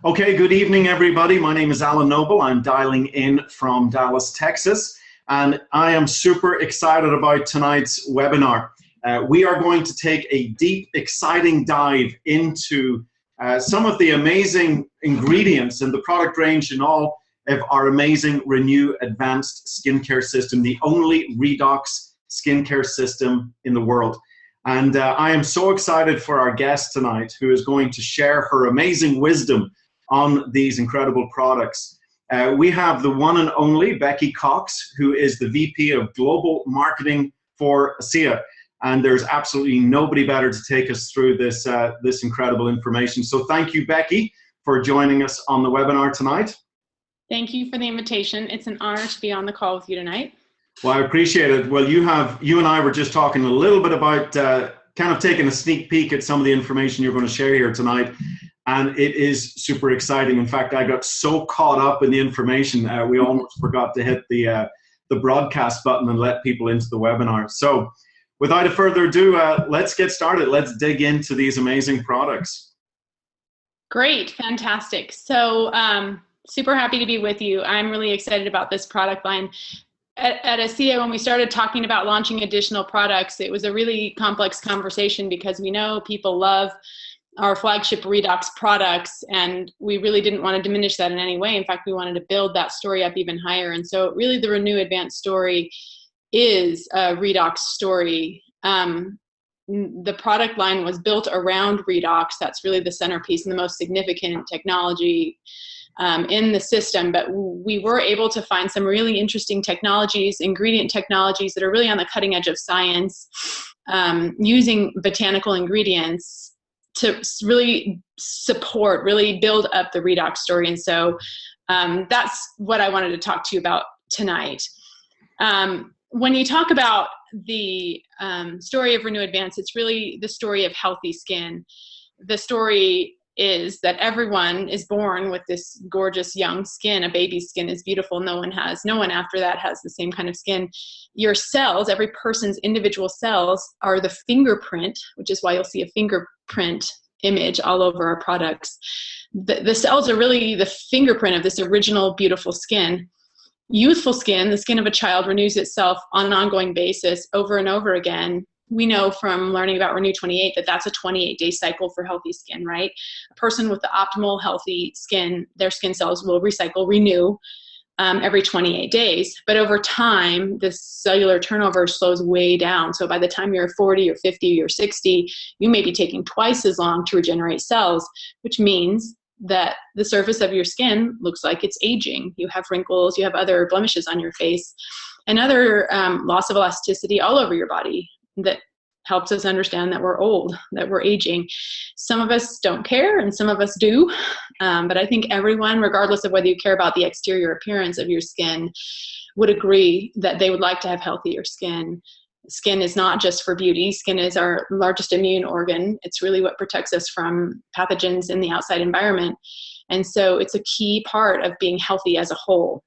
Okay, good evening, everybody. My name is Alan Noble. I'm dialing in from Dallas, Texas, and I am super excited about tonight's webinar. We are going to take a deep, exciting dive into some of the amazing ingredients in the product range in all of our amazing RENU Advanced skincare system, the only Redox skincare system in the world. And I am so excited for our guest tonight, who is going to share her amazing wisdom on these incredible products. We have the one and only Becky Cox, who is the VP of Global Marketing for ASEA. And there's absolutely nobody better to take us through this, this incredible information. So thank you, Becky, for joining us on the webinar tonight. Thank you for the invitation. It's an honor to be on the call with you tonight. Well, I appreciate it. Well, you and I were just talking a little bit about kind of taking a sneak peek at some of the information you're going to share here tonight. And it is super exciting. In fact, I got so caught up in the information, we almost forgot to hit the broadcast button and let people into the webinar. So without further ado, let's get started. Let's dig into these amazing products. Great, fantastic. So super happy to be with you. I'm really excited about this product line. At ASEA, when we started talking about launching additional products, it was a really complex conversation because we know people love our flagship Redox products, and we really didn't want to diminish that in any way. In fact, we wanted to build that story up even higher. And so really the RENU Advanced story is a Redox story. The product line was built around Redox. That's really the centerpiece and the most significant technology in the system, but we were able to find some really interesting technologies, ingredient technologies that are really on the cutting edge of science, using botanical ingredients to really support, really build up the Redox story. And so that's what I wanted to talk to you about tonight. When you talk about the story of RENU Advanced, it's really the story of healthy skin. The story is that everyone is born with this gorgeous young skin. A baby's skin is beautiful. No one after that has the same kind of skin. Your cells, every person's individual cells, are the fingerprint, which is why you'll see a fingerprint image all over our products. The cells are really the fingerprint of this original beautiful skin. Youthful skin, the skin of a child, renews itself on an ongoing basis over and over again. We know from learning about RENU 28 that that's a 28-day cycle for healthy skin, right? A person with the optimal healthy skin, their skin cells will renew every 28 days. But over time, the cellular turnover slows way down. So by the time you're 40 or 50 or 60, you may be taking twice as long to regenerate cells, which means that the surface of your skin looks like it's aging. You have wrinkles, you have other blemishes on your face, and other loss of elasticity all over your body that helps us understand that we're old, that we're aging. Some of us don't care and some of us do, but I think everyone, regardless of whether you care about the exterior appearance of your skin, would agree that they would like to have healthier skin. Skin is not just for beauty. Skin is our largest immune organ. It's really what protects us from pathogens in the outside environment. And so it's a key part of being healthy as a whole.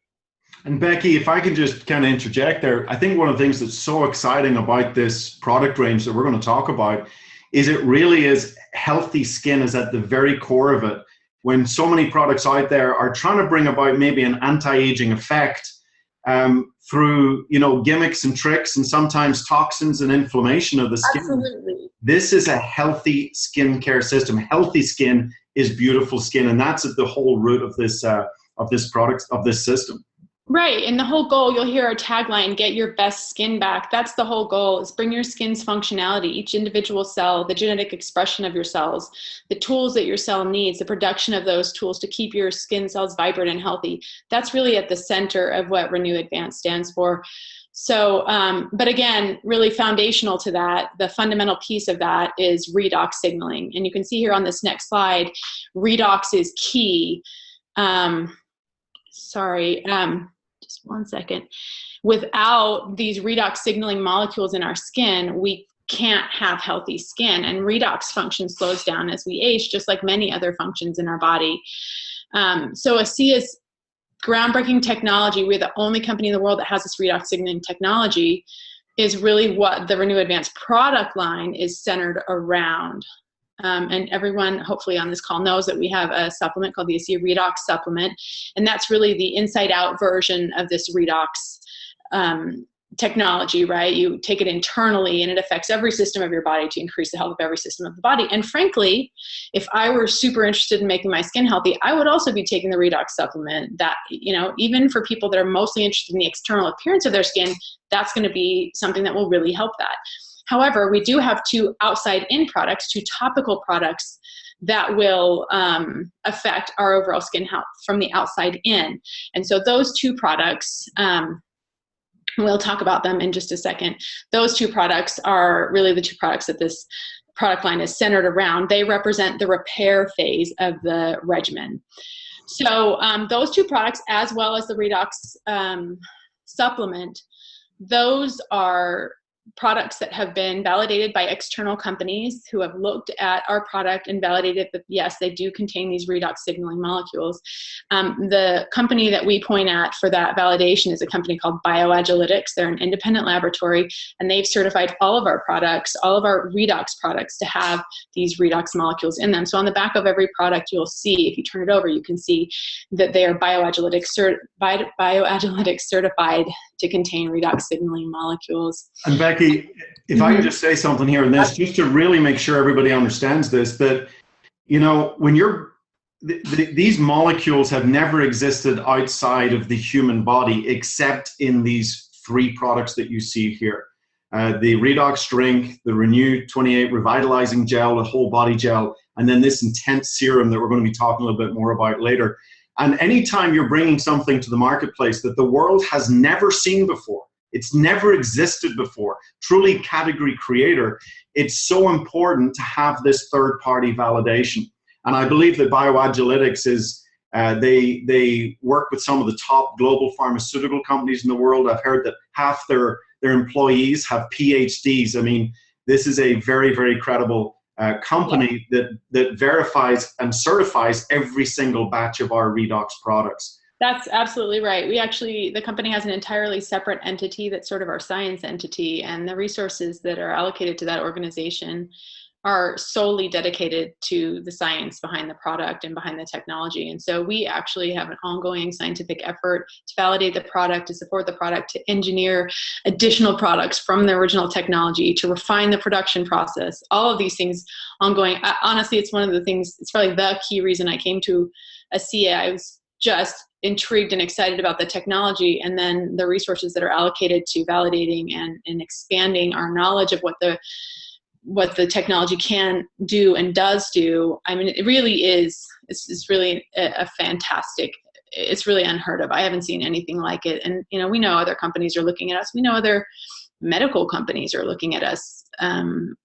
And Becky, if I can just kind of interject there, I think one of the things that's so exciting about this product range that we're going to talk about is it really is healthy skin is at the very core of it. When so many products out there are trying to bring about maybe an anti-aging effect through, gimmicks and tricks and sometimes toxins and inflammation of the skin. Absolutely. This is a healthy skincare system. Healthy skin is beautiful skin, and that's at the whole root of this product, of this system. Right, and the whole goal, you'll hear our tagline, get your best skin back. That's the whole goal, is bring your skin's functionality, each individual cell, the genetic expression of your cells, the tools that your cell needs, the production of those tools to keep your skin cells vibrant and healthy. That's really at the center of what RENU Advanced stands for. So, but again, really foundational to that, the fundamental piece of that is redox signaling. And you can see here on this next slide, redox is key. Just one second. Without these redox signaling molecules in our skin, we can't have healthy skin, and redox function slows down as we age, just like many other functions in our body. So ASEA's groundbreaking technology, we're the only company in the world that has this redox signaling technology, is really what the RENU Advanced product line is centered around. And everyone hopefully on this call knows that we have a supplement called the ASEA Redox supplement. And that's really the inside out version of this Redox technology, right? You take it internally and it affects every system of your body to increase the health of every system of the body. And frankly, if I were super interested in making my skin healthy, I would also be taking the Redox supplement. That, you know, even for people that are mostly interested in the external appearance of their skin, that's going to be something that will really help that. However, we do have 2 outside-in products, 2 topical products that will affect our overall skin health from the outside in. And so those 2 products, we'll talk about them in just a second. Those 2 products are really the 2 products that this product line is centered around. They represent the repair phase of the regimen. So those 2 products, as well as the Redox supplement, those are products that have been validated by external companies who have looked at our product and validated that, yes, they do contain these redox signaling molecules. The company that we point at for that validation is a company called Bioagilytics. They're an independent laboratory, and they've certified all of our products, all of our redox products, to have these redox molecules in them. So on the back of every product, you'll see, if you turn it over, you can see that they are Bioagilytics certified to contain redox signaling molecules. And Becky, if I can just say something here on this, just to really make sure everybody understands this, that, you know, when you're, these molecules have never existed outside of the human body except in these 3 products that you see here. The Redox Drink, the RENU 28 Revitalizing Gel, the whole body gel, and then this intense serum that we're going to be talking a little bit more about later. And anytime you're bringing something to the marketplace that the world has never seen before, it's never existed before, truly category creator, it's so important to have this third-party validation. And I believe that Bioagilytics is, they work with some of the top global pharmaceutical companies in the world. I've heard that half their employees have PhDs. I mean, this is a very, very credible company that verifies and certifies every single batch of our Redox products. That's absolutely right. We actually, the company has an entirely separate entity that's sort of our science entity, and the resources that are allocated to that organization are solely dedicated to the science behind the product and behind the technology. And so we actually have an ongoing scientific effort to validate the product, to support the product, to engineer additional products from the original technology, to refine the production process, all of these things ongoing. Honestly, it's one of the things, it's probably the key reason I came to ASEA. I was just intrigued and excited about the technology, and then the resources that are allocated to validating and expanding our knowledge of what the technology can do and does do. I mean, it really is, it's really a fantastic, it's really unheard of. I haven't seen anything like it. And, you know, we know other companies are looking at us. We know other medical companies are looking at us and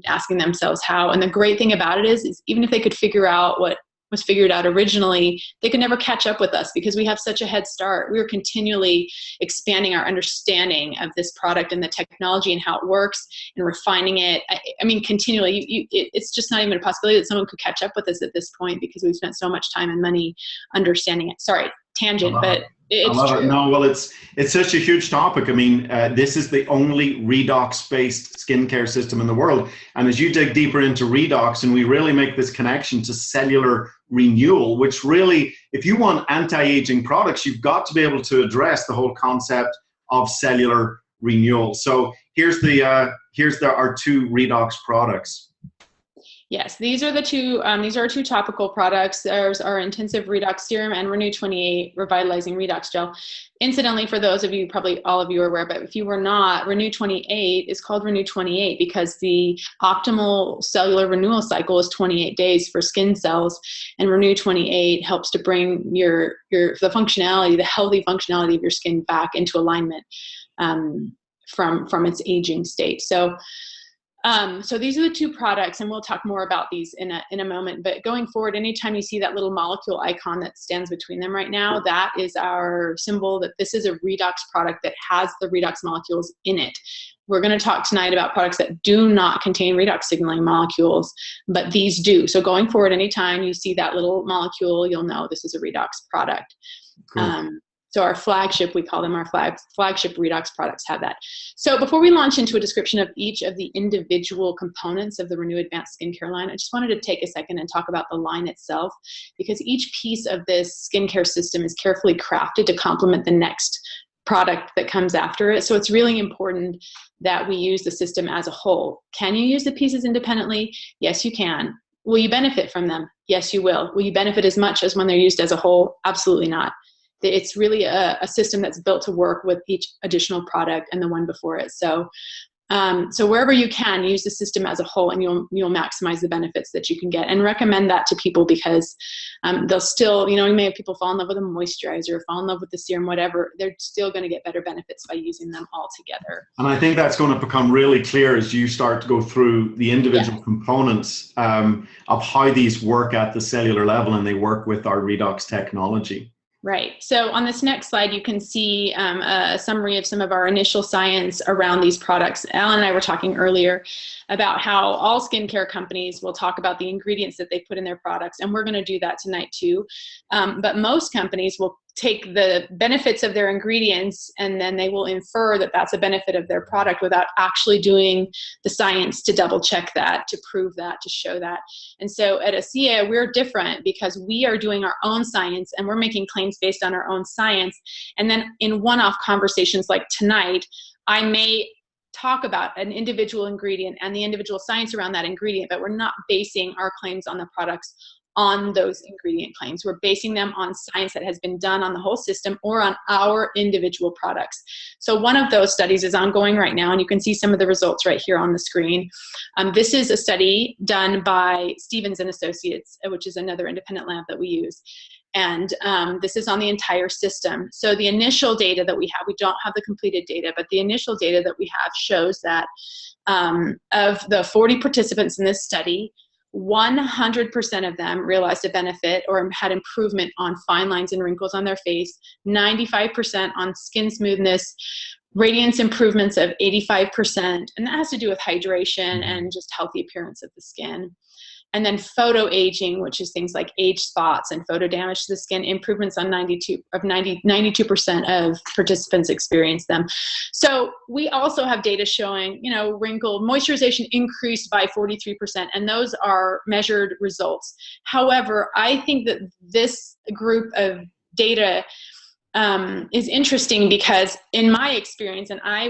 asking themselves how. And the great thing about it is even if they could figure out what was figured out originally, they could never catch up with us because we have such a head start. We are continually expanding our understanding of this product and the technology and how it works and refining it. I mean, continually, it's just not even a possibility that someone could catch up with us at this point because we've spent so much time and money understanding it. Sorry, tangent, but it's true. No, well, it's such a huge topic. I mean, this is the only redox-based skincare system in the world. And as you dig deeper into redox, and we really make this connection to cellular renewal, which really, if you want anti-aging products, you've got to be able to address the whole concept of cellular renewal. So here's our 2 redox products. Yes, these are the 2. These are our 2 topical products. There's our intensive redox serum and RENU 28 revitalizing redox gel. Incidentally, for those of you, probably all of you are aware, but if you were not, RENU 28 is called RENU 28 because the optimal cellular renewal cycle is 28 days for skin cells, and RENU 28 helps to bring the functionality, the healthy functionality of your skin back into alignment from its aging state. So these are the 2 products, and we'll talk more about these in a moment. But going forward, anytime you see that little molecule icon that stands between them right now, that is our symbol that this is a redox product that has the redox molecules in it. We're going to talk tonight about products that do not contain redox signaling molecules, but these do. So going forward, anytime you see that little molecule, you'll know this is a redox product. Cool. So our flagship, we call them our flagship Redox products, have that. So before we launch into a description of each of the individual components of the RENU Advanced skincare line, I just wanted to take a second and talk about the line itself, because each piece of this skincare system is carefully crafted to complement the next product that comes after it. So it's really important that we use the system as a whole. Can you use the pieces independently? Yes, you can. Will you benefit from them? Yes, you will. Will you benefit as much as when they're used as a whole? Absolutely not. It's really a system that's built to work with each additional product and the one before it. So wherever you can, use the system as a whole, and you'll maximize the benefits that you can get. And recommend that to people, because they'll still, you may have people fall in love with a moisturizer, fall in love with the serum, whatever. They're still going to get better benefits by using them all together. And I think that's going to become really clear as you start to go through the individual components of how these work at the cellular level, and they work with our Redox technology. Right. So on this next slide, you can see a summary of some of our initial science around these products. Alan and I were talking earlier about how all skincare companies will talk about the ingredients that they put in their products, and we're going to do that tonight too. But most companies will take the benefits of their ingredients, and then they will infer that that's a benefit of their product without actually doing the science to double check that, to prove that, to show that. And so at ASEA, we're different because we are doing our own science, and we're making claims based on our own science. And then in one-off conversations like tonight, I may talk about an individual ingredient and the individual science around that ingredient, but we're not basing our claims on the products on those ingredient claims. We're basing them on science that has been done on the whole system or on our individual products. So one of those studies is ongoing right now, and you can see some of the results right here on the screen. This is a study done by Stevens and Associates, which is another independent lab that we use. And this is on the entire system. So the initial data that we have, we don't have the completed data, but the initial data that we have shows that of the 40 participants in this study, 100% of them realized a benefit or had improvement on fine lines and wrinkles on their face, 95% on skin smoothness, radiance improvements of 85%, and that has to do with hydration and just healthy appearance of the skin. And then photo aging, which is things like age spots and photo damage to the skin, improvements on 92% of participants experienced them. So we also have data showing, wrinkle moisturization increased by 43%, and those are measured results. However, I think that this group of data is interesting because in my experience, and I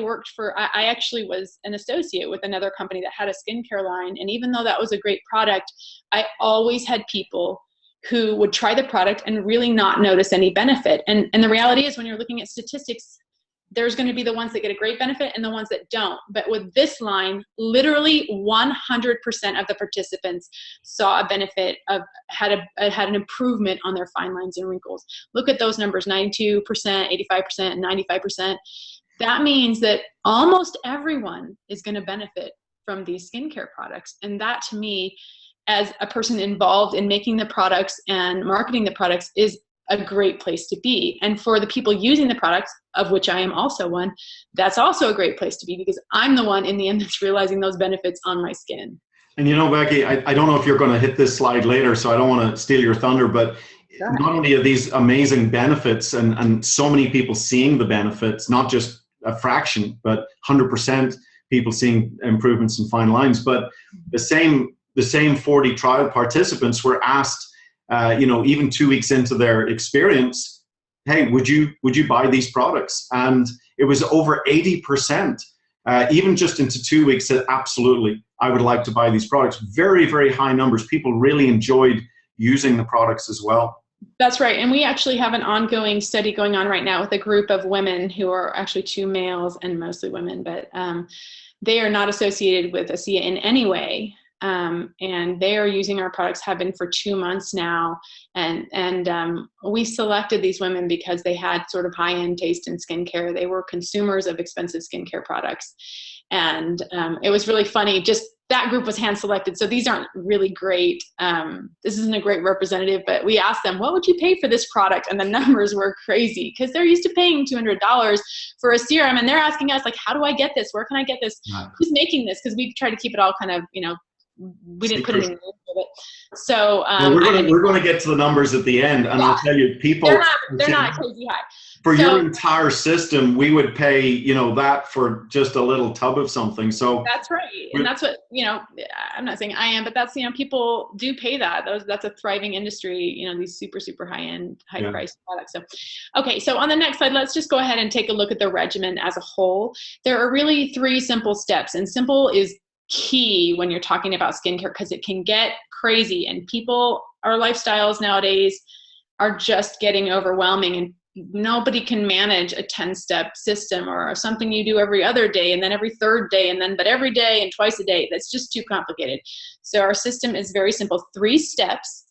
actually was an associate with another company that had a skincare line, and even though that was a great product, I always had people who would try the product and really not notice any benefit. And the reality is, when you're looking at statistics, there's going to be the ones that get a great benefit and the ones that don't. But with this line, literally 100% of the participants saw a benefit, had an improvement on their fine lines and wrinkles. Look at those numbers, 92%, 85%, 95%. That means that almost everyone is going to benefit from these skincare products. And that, to me, as a person involved in making the products and marketing the products, is a great place to be. And for the people using the products, of which I am also one, that's also a great place to be, because I'm the one in the end that's realizing those benefits on my skin. And Becky, I don't know if you're going to hit this slide later, so I don't want to steal your thunder, but not only are these amazing benefits and so many people seeing the benefits, not just a fraction, but 100% people seeing improvements in fine lines, but the same 40 trial participants were asked, even 2 weeks into their experience, hey, would you buy these products? And it was over 80%, even just into 2 weeks, said, absolutely, I would like to buy these products. Very, very high numbers. People really enjoyed using the products as well. That's right. And we actually have an ongoing study going on right now with a group of women who are actually 2 males and mostly women, but they are not associated with ASEA in any way. And they are using our products, have been for 2 months now. And we selected these women because they had sort of high-end taste in skincare. They were consumers of expensive skincare products. And it was really funny. Just that group was hand-selected. So these aren't really great. This isn't a great representative, but we asked them, what would you pay for this product? And the numbers were crazy because they're used to paying $200 for a serum. And they're asking us, like, how do I get this? Where can I get this? Who's making this? Because we try to keep it all kind of, we didn't put any names of it. So well, we're going to get to the numbers at the end, and I'll tell you, people they're not crazy high. For your entire system, we would pay, you know, that for just a little tub of something. So that's right, and that's what, you know, I'm not saying I am, but that's, you know, people do pay that. That's a thriving industry. You know, these super high-end, high-priced products. So, okay, so on the next slide, let's just go ahead and take a look at the regimen as a whole. There are really 3 simple steps, and simple is key when you're talking about skincare because it can get crazy, and our lifestyles nowadays are just getting overwhelming, and nobody can manage a 10-step system or something you do every other day and then every third day and then but every day and twice a day. That's just too complicated. So our system is very simple, 3 steps,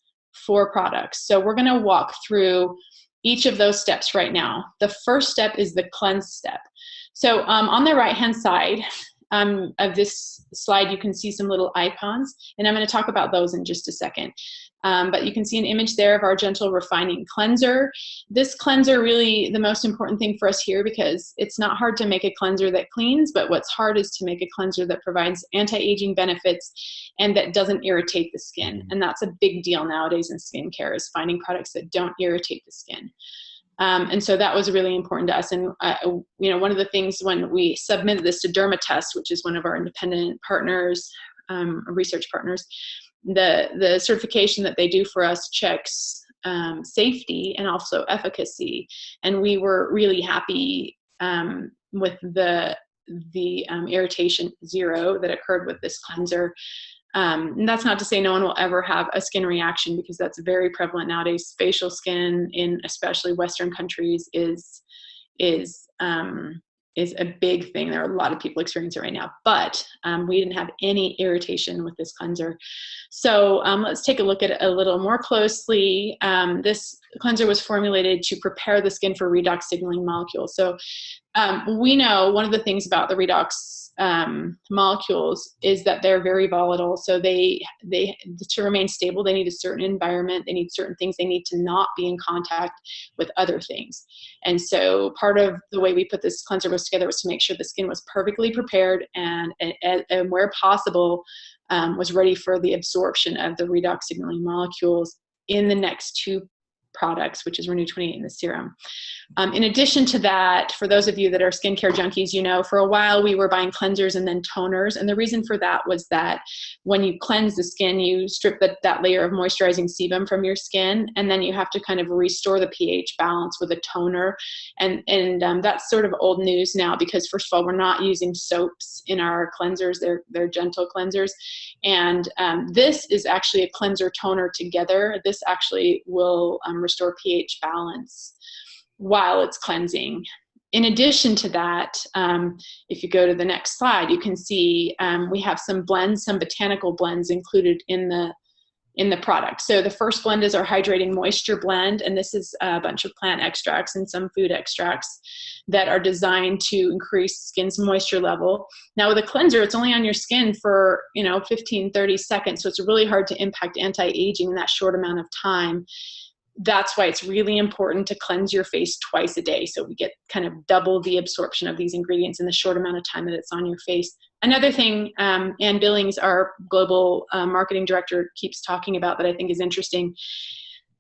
4 products. So we're going to walk through each of those steps right now. The first step is the cleanse step. So on the right hand side of this slide, you can see some little icons, and I'm going to talk about those in just a second. But you can see an image there of our gentle refining cleanser. This cleanser, really the most important thing for us here, because it's not hard to make a cleanser that cleans, but what's hard is to make a cleanser that provides anti-aging benefits and that doesn't irritate the skin. And that's a big deal nowadays in skincare, is finding products that don't irritate the skin. And so that was really important to us. And, you know, one of the things when we submitted this to Dermatest, which is one of our independent partners, research partners, the certification that they do for us checks safety and also efficacy. And we were really happy with the irritation 0 that occurred with this cleanser. And that's not to say no one will ever have a skin reaction, because that's very prevalent nowadays. Facial skin in especially Western countries is a big thing. There are a lot of people experiencing it right now, but we didn't have any irritation with this cleanser. So let's take a look at it a little more closely. This cleanser was formulated to prepare the skin for redox signaling molecules. So we know one of the things about the redox molecules is that they're very volatile. So they to remain stable, they need a certain environment, they need certain things, they need to not be in contact with other things. And so part of the way we put this cleanser was together was to make sure the skin was perfectly prepared and where possible was ready for the absorption of the redox signaling molecules in the next 2 products, which is RENU 28 and the serum. In addition to that, for those of you that are skincare junkies, you know, for a while we were buying cleansers and then toners. And the reason for that was that when you cleanse the skin, you strip that layer of moisturizing sebum from your skin, and then you have to kind of restore the pH balance with a toner. And that's sort of old news now, because first of all, we're not using soaps in our cleansers. They're gentle cleansers. And this is actually a cleanser toner together. This actually will restore pH balance while it's cleansing. In addition to that, if you go to the next slide, you can see we have some blends, some botanical blends included in the product. So the first blend is our hydrating moisture blend, and this is a bunch of plant extracts and some food extracts that are designed to increase skin's moisture level. Now with a cleanser, it's only on your skin for 15-30 seconds, so it's really hard to impact anti-aging in that short amount of time. That's why it's really important to cleanse your face twice a day, so we get kind of double the absorption of these ingredients in the short amount of time that it's on your face. Another thing Ann Billings, our global marketing director, keeps talking about that I think is interesting.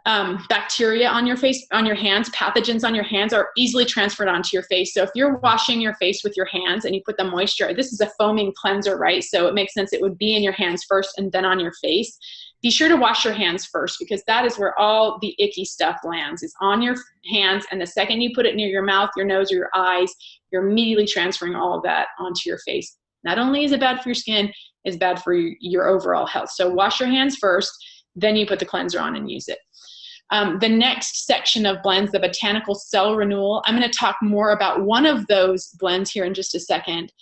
Bacteria on your face, on your hands, pathogens on your hands are easily transferred onto your face. So if you're washing your face with your hands and you put the moisture, this is a foaming cleanser, right? So it makes sense it would be in your hands first and then on your face. Be sure to wash your hands first, because that is where all the icky stuff lands, is on your hands. And the second you put it near your mouth, your nose, or your eyes, you're immediately transferring all of that onto your face. Not only is it bad for your skin, it's bad for your overall health. So wash your hands first, then you put the cleanser on and use it. The next section of blends, the botanical cell renewal, I'm going to talk more about one of those blends here in just a second,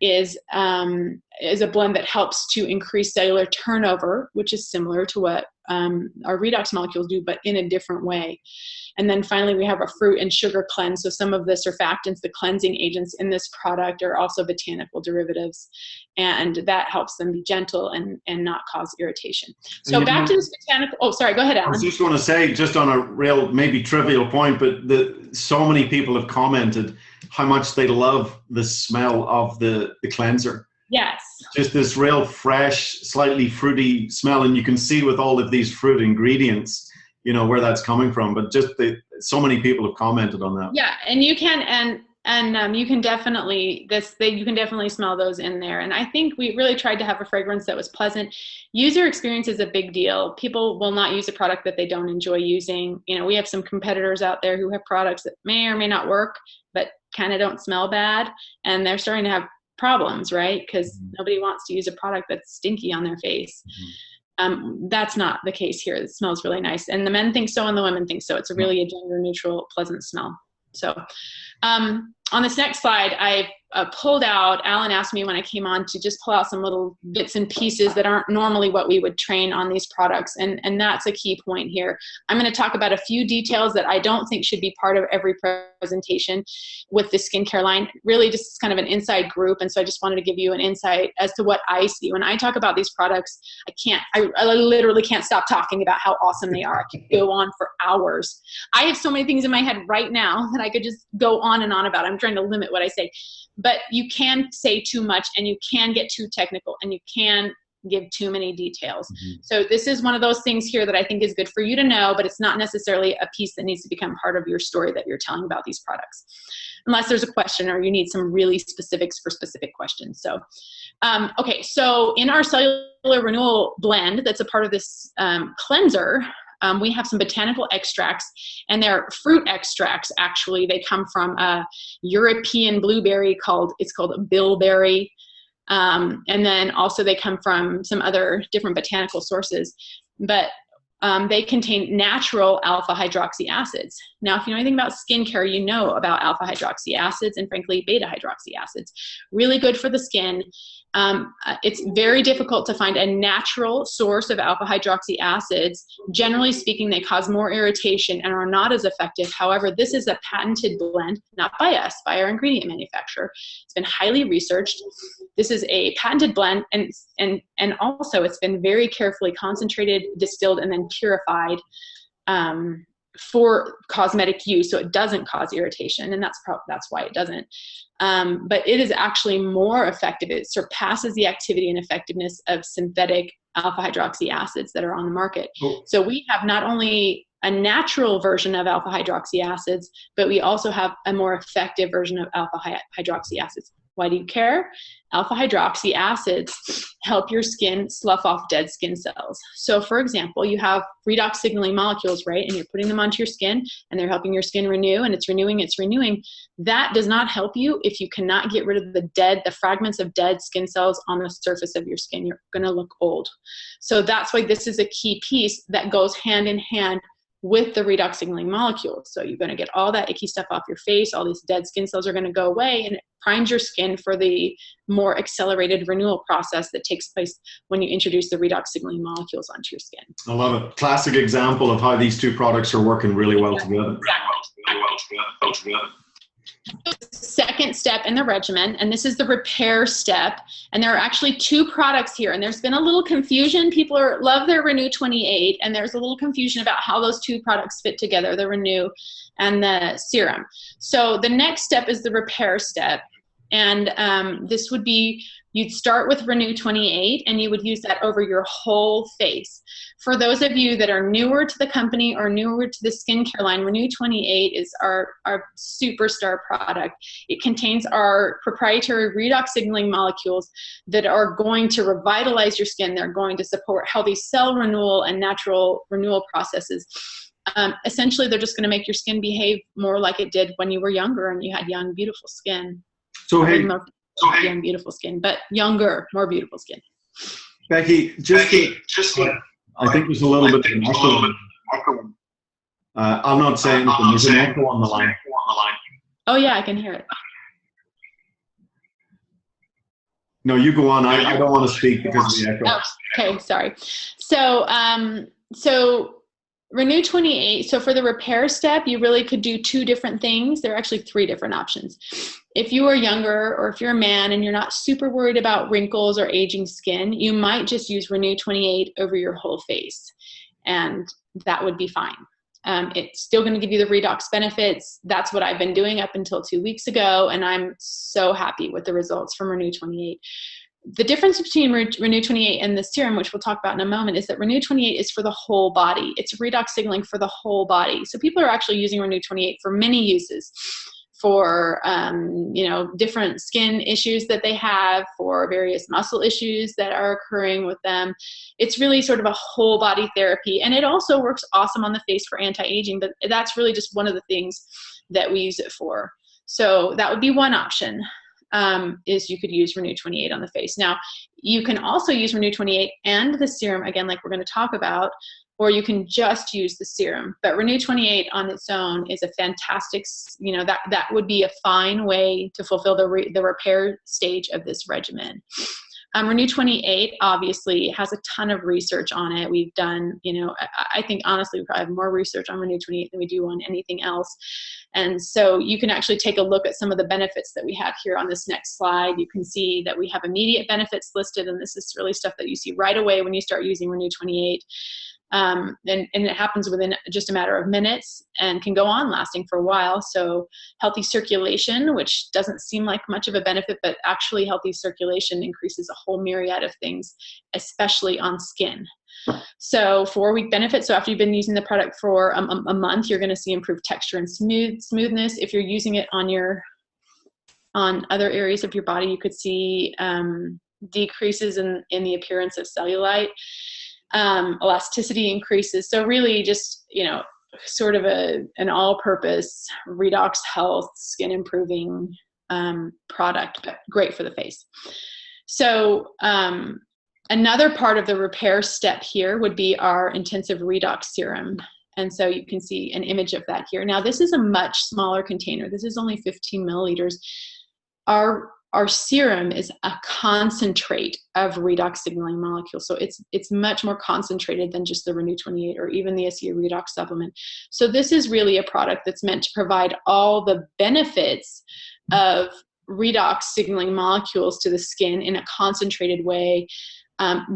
is a blend that helps to increase cellular turnover, which is similar to what our redox molecules do, but in a different way. And then finally, we have a fruit and sugar cleanse. So some of the surfactants, the cleansing agents in this product, are also botanical derivatives, and that helps them be gentle and not cause irritation. So back to this botanical, oh, sorry, go ahead, Alan. I was just going to say, just on a real, maybe trivial point, but so many people have commented how much they love the smell of the cleanser. Yes. Just this real fresh, slightly fruity smell, and you can see with all of these fruit ingredients, you know, where that's coming from. But just so many people have commented on that. Yeah, and you can you can definitely you can definitely smell those in there. And I think we really tried to have a fragrance that was pleasant. User experience is a big deal. People will not use a product that they don't enjoy using. You know, we have some competitors out there who have products that may or may not work, but kind of don't smell bad, and they're starting to have problems, right? Because nobody wants to use a product that's stinky on their face. That's not the case here. It smells really nice, and the men think so and the women think so. It's really a gender neutral, pleasant smell. So on this next slide, I've pulled out, Alan asked me when I came on to just pull out some little bits and pieces that aren't normally what we would train on these products. And that's a key point here. I'm going to talk about a few details that I don't think should be part of every presentation with the skincare line. Really just kind of an inside group. And so I just wanted to give you an insight as to what I see. When I talk about these products, I literally can't stop talking about how awesome they are. I could go on for hours. I have so many things in my head right now that I could just go on and on about. I'm trying to limit what I say. But you can say too much, and you can get too technical, and you can give too many details. So this is one of those things here that I think is good for you to know, but it's not necessarily a piece that needs to become part of your story that you're telling about these products, unless there's a question or you need some really specifics for specific questions. So, okay, so in our cellular renewal blend that's a part of this cleanser, we have some botanical extracts, and they're fruit extracts. Actually, they come from a European blueberry called bilberry. And then also they come from some other different botanical sources, but they contain natural alpha hydroxy acids. Now, if you know anything about skincare, you know about alpha hydroxy acids and frankly, beta hydroxy acids. Really good for the skin. It's very difficult to find a natural source of alpha hydroxy acids. Generally speaking, they cause more irritation and are not as effective. However, this is a patented blend, not by us, by our ingredient manufacturer. It's been highly researched. This is a patented blend, and also it's been very carefully concentrated, distilled, and then purified for cosmetic use, so it doesn't cause irritation, and that's why it doesn't. But it is actually more effective. It surpasses the activity and effectiveness of synthetic alpha hydroxy acids that are on the market. So we have not only a natural version of alpha hydroxy acids, but we also have a more effective version of alpha hydroxy acids. Why do you care? Alpha hydroxy acids help your skin slough off dead skin cells. So for example, you have redox signaling molecules, right? And you're putting them onto your skin and they're helping your skin renew, and it's renewing. That does not help you if you cannot get rid of the fragments of dead skin cells on the surface of your skin. You're gonna look old. So that's why this is a key piece that goes hand in hand with the redox signaling molecules. So you're gonna get all that icky stuff off your face, all these dead skin cells are gonna go away, and it primes your skin for the more accelerated renewal process that takes place when you introduce the redox signaling molecules onto your skin. I love it. Classic example of how these two products are working really well together. Second step in the regimen, and this is the repair step, and there are actually two products here, and there's been a little confusion. People love their RENU 28, and there's a little confusion about how those two products fit together, the RENU and the serum. So the next step is the repair step, and this would be, you'd start with RENU 28 and you would use that over your whole face. For those of you that are newer to the company or newer to the skincare line, RENU 28 is our superstar product. It contains our proprietary redox signaling molecules that are going to revitalize your skin. They're going to support healthy cell renewal and natural renewal processes. Essentially, they're just going to make your skin behave more like it did when you were younger and you had young, beautiful skin. Young, beautiful skin, but younger, more beautiful skin. Becky, I think there's a little bit of an echo. I'm not saying anything. There's an echo on the line. Oh yeah, I can hear it. No, you go on. I don't want to speak because of the echo. Oh, okay, sorry. So, so RENU 28, so for the repair step, you really could do two different things. There are actually three different options. If you are younger or if you're a man and you're not super worried about wrinkles or aging skin, you might just use RENU 28 over your whole face, and that would be fine. It's still going to give you the redox benefits. That's what I've been doing up until 2 weeks ago, and I'm so happy with the results from RENU 28. the difference between RENU 28 and the serum, which we'll talk about in a moment, is that RENU 28 is for the whole body. It's redox signaling for the whole body. So people are actually using RENU 28 for many uses, for different skin issues that they have, for various muscle issues that are occurring with them. It's really sort of a whole body therapy, and it also works awesome on the face for anti-aging, but that's really just one of the things that we use it for. So that would be one option. Is you could use RENU 28 on the face. Now, you can also use RENU 28 and the serum, again, like we're going to talk about, or you can just use the serum. But RENU 28 on its own is a fantastic, that would be a fine way to fulfill the repair stage of this regimen. RENU 28 obviously has a ton of research on it. We've done, I think honestly we probably have more research on RENU 28 than we do on anything else. And so you can actually take a look at some of the benefits that we have here on this next slide. You can see that we have immediate benefits listed, and this is really stuff that you see right away when you start using RENU 28. And it happens within just a matter of minutes and can go on lasting for a while. So healthy circulation, which doesn't seem like much of a benefit, but actually healthy circulation increases a whole myriad of things, especially on skin. So 4-week benefit. So after you've been using the product for a month, you're going to see improved texture and smoothness. If you're using it on other areas of your body, you could see decreases in the appearance of cellulite. Elasticity increases. So really just, sort of an all-purpose redox health, skin improving product, but great for the face. So another part of the repair step here would be our intensive redox serum. And so you can see an image of that here. Now this is a much smaller container. This is only 15 milliliters. Our serum is a concentrate of redox signaling molecules. So it's much more concentrated than just the RENU 28 or even the ASEA redox supplement. So this is really a product that's meant to provide all the benefits of redox signaling molecules to the skin in a concentrated way.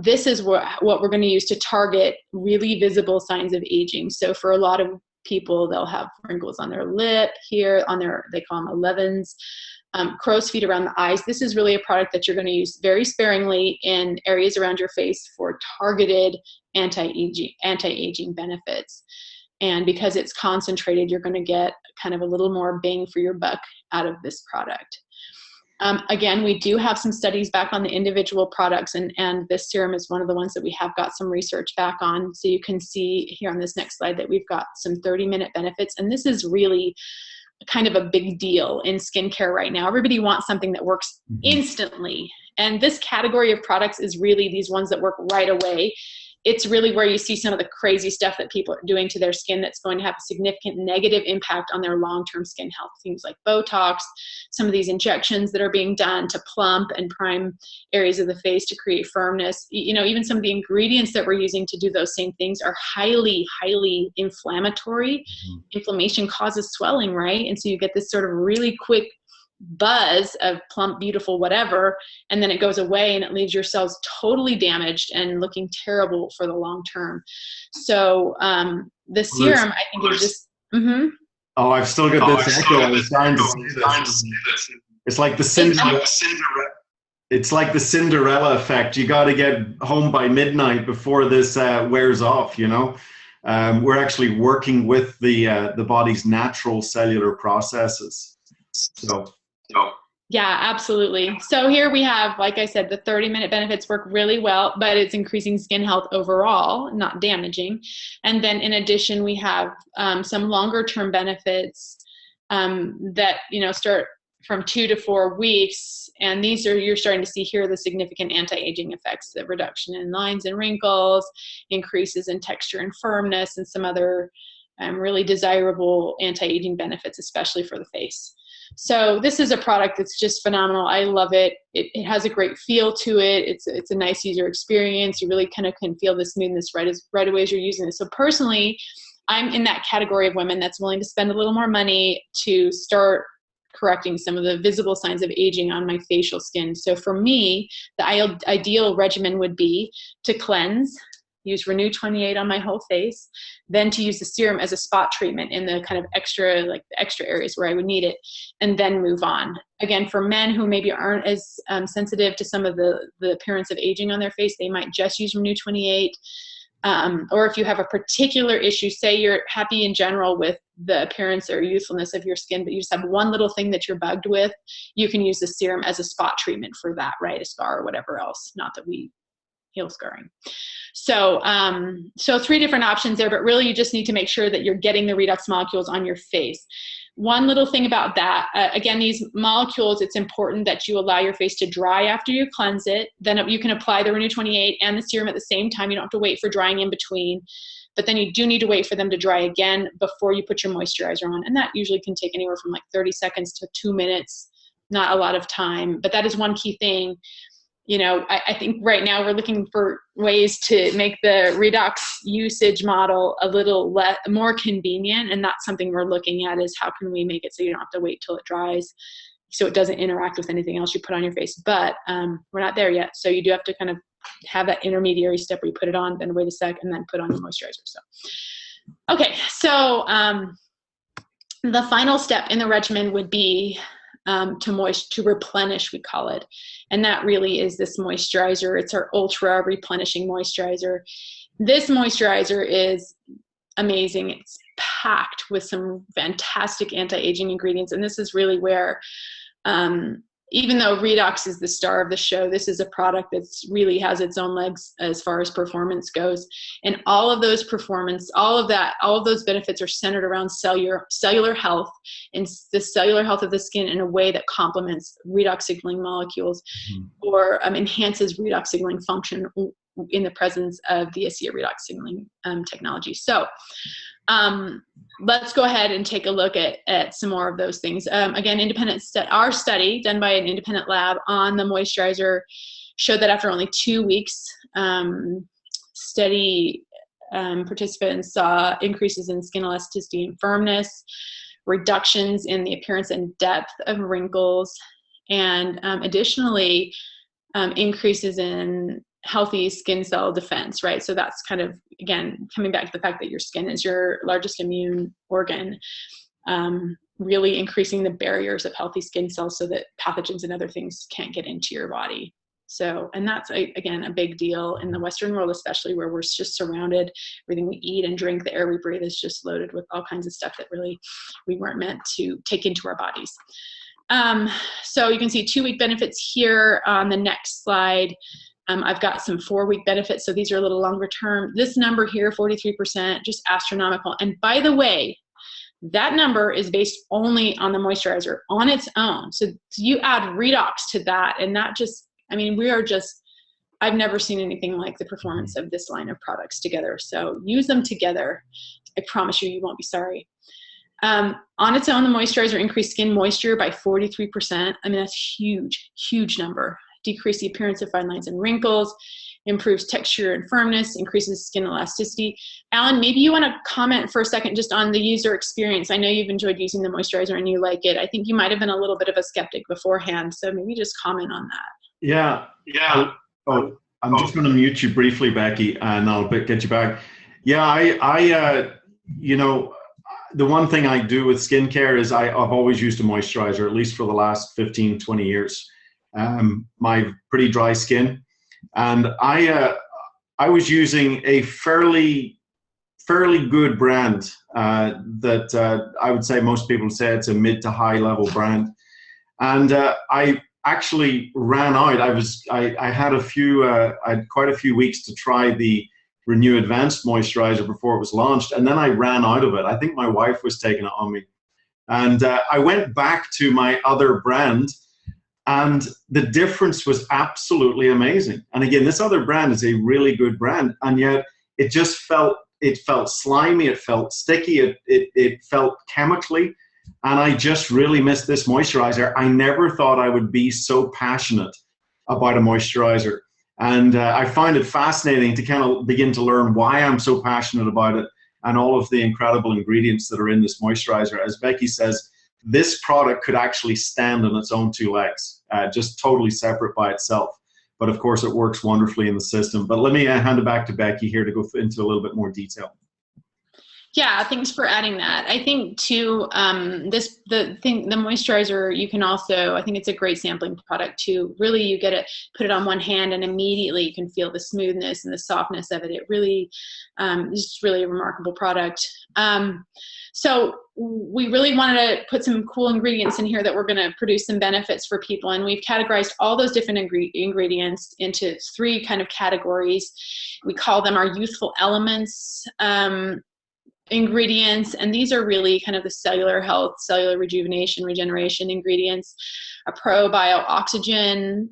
This is what we're going to use to target really visible signs of aging. So for a lot of people, they'll have wrinkles on their lip here, they call them 11s. Crow's feet around the eyes. This is really a product that you're going to use very sparingly in areas around your face for targeted anti-aging benefits. And because it's concentrated, you're going to get kind of a little more bang for your buck out of this product. Again, we do have some studies back on the individual products, and this serum is one of the ones that we have got some research back on. So you can see here on this next slide that we've got some 30-minute benefits, and this is really kind of a big deal in skincare right now. Everybody wants something that works instantly. And this category of products is really these ones that work right away. It's really where you see some of the crazy stuff that people are doing to their skin that's going to have a significant negative impact on their long-term skin health. Things like Botox, some of these injections that are being done to plump and prime areas of the face to create firmness. Even some of the ingredients that we're using to do those same things are highly, highly inflammatory. Inflammation causes swelling, right? And so you get this sort of really quick buzz of plump, beautiful, whatever, and then it goes away and it leaves your cells totally damaged and looking terrible for the long term. So the serum, I think, is just Oh, I've still got this echo. I was trying to see this. It's like the Cinderella. It's like the Cinderella effect. You got to get home by midnight before this wears off. We're actually working with the body's natural cellular processes. So. Yeah, absolutely. So here we have, like I said, the 30-minute benefits work really well, but it's increasing skin health overall, not damaging. And then in addition, we have some longer term benefits that, start from 2 to 4 weeks. And these are, you're starting to see here, the significant anti-aging effects, the reduction in lines and wrinkles, increases in texture and firmness, and some other really desirable anti-aging benefits, especially for the face. So this is a product that's just phenomenal. I love it. It has a great feel to it. It's a nice user experience. You really kind of can feel the smoothness right away as you're using it. So personally, I'm in that category of women that's willing to spend a little more money to start correcting some of the visible signs of aging on my facial skin. So for me, the ideal regimen would be to cleanse, use RENU 28 on my whole face, then to use the serum as a spot treatment in the kind of extra, like the extra areas where I would need it, and then move on. Again, for men who maybe aren't as sensitive to some of the appearance of aging on their face, they might just use RENU 28. Or if you have a particular issue, say you're happy in general with the appearance or youthfulness of your skin, but you just have one little thing that you're bugged with, you can use the serum as a spot treatment for that, right? A scar or whatever else. Not that we heal scarring. So, so 3 different options there, but really you just need to make sure that you're getting the redox molecules on your face. One little thing about that, again, these molecules, it's important that you allow your face to dry after you cleanse it. Then you can apply the RENU 28 and the serum at the same time. You don't have to wait for drying in between. But then you do need to wait for them to dry again before you put your moisturizer on. And that usually can take anywhere from like 30 seconds to 2 minutes, not a lot of time. But that is one key thing. You know, I think right now we're looking for ways to make the redox usage model a little more convenient, and that's something we're looking at, is how can we make it so you don't have to wait till it dries, so it doesn't interact with anything else you put on your face. But we're not there yet, so you do have to kind of have that intermediary step where you put it on, then wait a sec, and then put on your moisturizer. So, okay, so the final step in the regimen would be to replenish, we call it. And that really is this moisturizer. It's our ultra replenishing moisturizer. This moisturizer is amazing. It's packed with some fantastic anti-aging ingredients. And this is really where, even though Redox is the star of the show, this is a product that's really has its own legs as far as performance goes. And all of those all of those benefits are centered around cellular health and the cellular health of the skin in a way that complements redox signaling molecules or enhances redox signaling function in the presence of the ASEA redox signaling technology. So let's go ahead and take a look at some more of those things. Again, our study done by an independent lab on the moisturizer showed that after only 2 weeks, study participants saw increases in skin elasticity and firmness, reductions in the appearance and depth of wrinkles, and additionally, increases in healthy skin cell defense, right? So that's kind of, again, coming back to the fact that your skin is your largest immune organ, really increasing the barriers of healthy skin cells so that pathogens and other things can't get into your body. So, and that's, again, a big deal in the Western world, especially where we're just surrounded. Everything we eat and drink, the air we breathe is just loaded with all kinds of stuff that really we weren't meant to take into our bodies. So you can see 2-week benefits here on the next slide. I've got some 4-week benefits, so these are a little longer term. This number here, 43%, just astronomical. And by the way, that number is based only on the moisturizer on its own. So you add Redox to that, and that just, I mean, I've never seen anything like the performance of this line of products together. So use them together. I promise you, you won't be sorry. On its own, the moisturizer increased skin moisture by 43%. I mean, that's huge, huge number. Decrease the appearance of fine lines and wrinkles, improves texture and firmness, increases skin elasticity. Alan, maybe you want to comment for a second just on the user experience. I know you've enjoyed using the moisturizer and you like it. I think you might have been a little bit of a skeptic beforehand, so maybe just comment on that. Yeah. Oh, I'm just going to mute you briefly, Becky, and I'll get you back. Yeah, I you know, the one thing I do with skincare is I've always used a moisturizer, at least for the last 15, 20 years. My pretty dry skin, and I was using a fairly good brand that I would say most people say it's a mid to high level brand, and I actually ran out. I had quite a few weeks to try the RENU Advanced moisturizer before it was launched, and then I ran out of it. I think my wife was taking it on me, and I went back to my other brand. And the difference was absolutely amazing. And again, this other brand is a really good brand, and yet it just felt slimy, it felt sticky, it felt chemically, and I just really missed this moisturizer. I never thought I would be so passionate about a moisturizer, and I find it fascinating to kind of begin to learn why I'm so passionate about it and all of the incredible ingredients that are in this moisturizer. As Becky says, this product could actually stand on its own 2 legs, just totally separate by itself. but of course it works wonderfully in the system. But let me hand it back to Becky here to go into a little bit more detail. Yeah, thanks for adding that. I think too, the moisturizer, you can also, I think it's a great sampling product too. Really, you get it, put it on one hand, and immediately you can feel the smoothness and the softness of it. It really is really a remarkable product. So we really wanted to put some cool ingredients in here that we're going to produce some benefits for people. And we've categorized all those different ingredients into 3 kind of categories. We call them our youthful elements ingredients, and these are really kind of the cellular health, cellular rejuvenation, regeneration ingredients, a probio-oxygen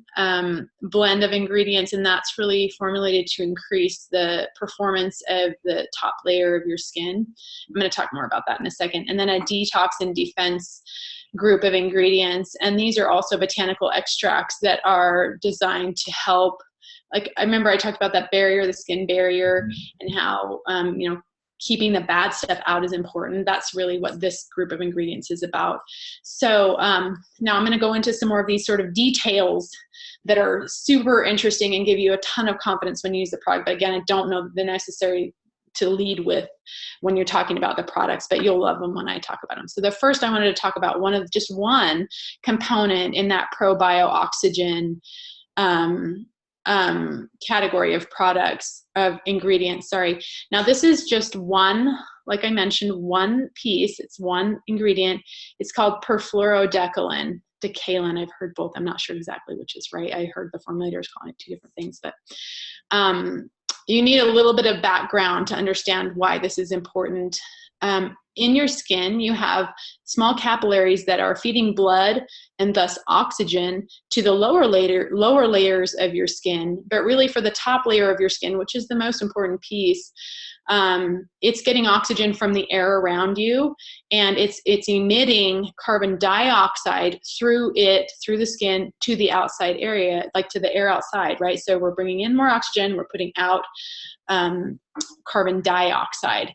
blend of ingredients, and that's really formulated to increase the performance of the top layer of your skin. I'm going to talk more about that in a second. And then a detox and defense group of ingredients, and these are also botanical extracts that are designed to help, like I remember I talked about that barrier, the skin barrier, and how keeping the bad stuff out is important. That's really what this group of ingredients is about. So now I'm going to go into some more of these sort of details that are super interesting and give you a ton of confidence when you use the product. But again, I don't know the necessary to lead with when you're talking about the products, but you'll love them when I talk about them. So the first I wanted to talk about one component in that probio-oxygen category of products, of ingredients, sorry. Now this is just one, like I mentioned, one piece, it's one ingredient. It's called perfluorodecalan, decalin, I've heard both, I'm not sure exactly which is right. I heard the formulators calling it 2 different things, but you need a little bit of background to understand why this is important. In your skin, you have small capillaries that are feeding blood and thus oxygen to the lower layers of your skin. But really for the top layer of your skin, which is the most important piece, it's getting oxygen from the air around you, and it's emitting carbon dioxide through the skin to the outside area, like to the air outside, right? So we're bringing in more oxygen, we're putting out carbon dioxide.